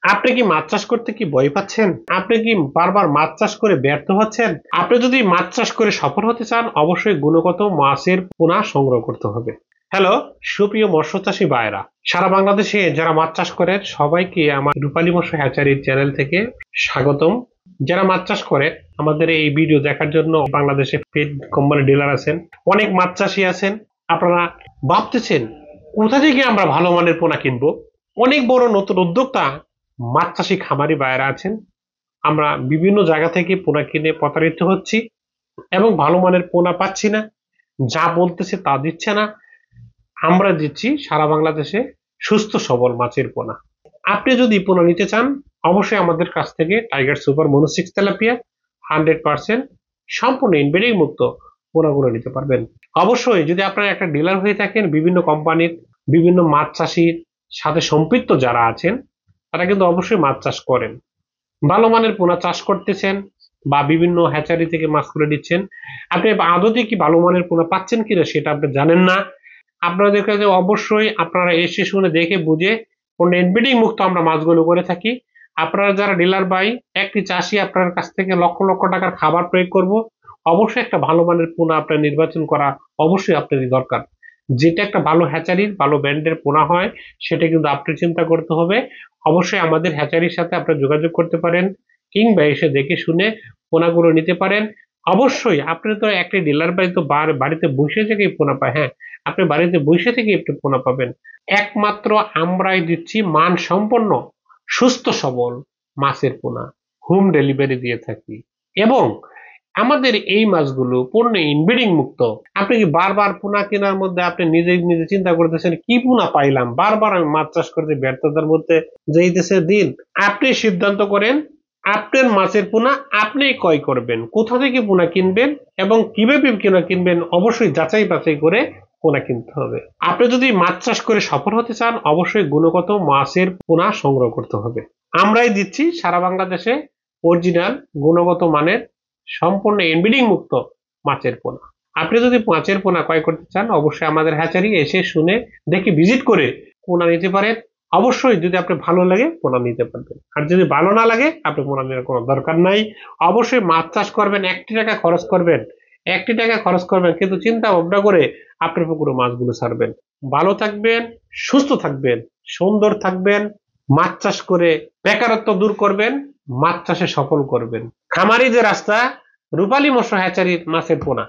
আপনি কি মাছ চাষ করতে কি ভয় পাচ্ছেন? আপনি কি বারবার মাছ চাষ করে ব্যর্থ হচ্ছেন? আপনি যদি মাছ চাষ করে সফল হতে চান, অবশ্যই গুণগত মাছের পোনা সংগ্রহ করতে হবে। হ্যালো, সুপ্রিয় মৎস্য চাষী ভাইরা, সারা বাংলাদেশে যারা মাছ চাষ করেন সবাইকে আমার রূপালী মৎস্য হ্যাচারির চ্যানেল থেকে স্বাগতম। যারা মাছ চাষ করে আমাদের এই ভিডিও দেখার জন্য বাংলাদেশে পেড কোম্পানি ডিলার আছেন, অনেক মাছ চাষী আছেন। আপনারা ভাবতেছেন কোথা থেকে আমরা ভালো মানের পোনা কিনবো? অনেক বড় নতুন উদ্যোক্তা মাছ চাষী খামারি ভাইয়েরা আছেন। আমরা বিভিন্ন জায়গা থেকে পোনা কিনে প্রতারিত হচ্ছি এবং ভালো মানের পোনা পাচ্ছি না, যা বলতেছে তা দিচ্ছে না। আমরা দিচ্ছি সারা বাংলাদেশে সুস্থ সবল মাছের পোনা। আপনি যদি পোনা নিতে চান, অবশ্যই আমাদের কাছ থেকে টাইগার সুপার মনোসিক্স তেলাপিয়া 100% সম্পূর্ণ ইনব্রিডিং মুক্ত পোনাগুলো নিতে পারবেন। অবশ্যই যদি আপনারা একটা ডিলার হয়ে থাকেন, বিভিন্ন কোম্পানির বিভিন্ন মাছ চাষির সাথে সম্পৃক্ত যারা আছেন, তারা কিন্তু অবশ্যই মাছ চাষ করেন। ভালো মানের পোনা চাষ করতেছেন বা বিভিন্ন হ্যাচারি থেকে মাছগুলো নিচ্ছেন, আপনি আদতে কি ভালো মানের পোনা পাচ্ছেন কিনা সেটা আপনি জানেন না। আপনাদের কাছে অবশ্যই আপনারা এসে শুনে দেখে বুঝে কোন ইনব্রিডিং মুক্ত আমরা মাছগুলো করে থাকি। আপনারা যারা ডিলার বাই, একটি চাষি আপনার কাছ থেকে লক্ষ লক্ষ টাকার খাবার প্রয়োগ করব, অবশ্যই একটা ভালো মানের পোনা আপনার নির্বাচন করা অবশ্যই আপনারই দরকার। যেটা একটা ভালো হ্যাচারির ভালো ব্র্যান্ডের পোনা হয় সেটা কিন্তু আপনি চিন্তা করতে হবে। অবশ্যই আমাদের হ্যাচারির সাথে আপনারা যোগাযোগ করতে পারেন কিংবা এসে দেখে শুনে পোনাগুলো নিতে পারেন। অবশ্যই আপনি তো একটি ডিলার বাই তো বাড়িতে বসে থেকেই পোনা পায়। হ্যাঁ, আপনি বাড়িতে বসে থেকে একটু পোনা পাবেন। একমাত্র আমরাই দিচ্ছি মানসম্পন্ন সুস্থ সবল মাছের পোনা, হোম ডেলিভারি দিয়ে থাকি এবং আমাদের এই মাছগুলো পূর্ণ ইনব্রিডিং মুক্ত। আপনি কি বারবার পোনা কেনার মধ্যে আপনি নিজে নিজে চিন্তা করতেছেন কি পোনা পাইলাম, বারবার আমি মাছ চাষ করতে ব্যর্থতার মধ্যে যাইতেছে দিন। আপনি সিদ্ধান্ত করেন আপনার মাছের পোনা আপনি ক্রয় করবেন, কোথা থেকে পোনা কিনবেন এবং কিভাবে পোনা কিনবেন, অবশ্যই যাচাই বাছাই করে পোনা কিনতে হবে। আপনি যদি মাছ চাষ করে সফল হতে চান, অবশ্যই গুণগত মাছের পোনা সংগ্রহ করতে হবে। আমরাই দিচ্ছি সারা বাংলাদেশে অরিজিনাল গুণগত মানের সম্পূর্ণ ইনব্রিডিং মুক্ত মাছের পোনা। আপনি যদি মাছের পোনা ক্রয় করতে চান, অবশ্যই আমাদের হ্যাচারি এসে শুনে দেখে ভিজিট করে পোনা নিতে পারেন। অবশ্যই যদি আপনি ভালো লাগে পোনা নিতে পারবেন, আর যদি ভালো না লাগে আপনি পোনা নেওয়ার কোনো দরকার নাই। অবশ্যই মাছ চাষ করবেন, একটি টাকা খরচ করবেন, একটি টাকা খরচ করবেন, কিন্তু চিন্তা ভাবনা করে আপনার পুকুরে মাছগুলো ছাড়বেন। ভালো থাকবেন, সুস্থ থাকবেন, সুন্দর থাকবেন, মাছ চাষ করে বেকারত্ব দূর করবেন, মাছ চাষে সফল করবেন। খামারি যে রাস্তা, রূপালী মৎস্য হ্যাচারির মাছের পোনা।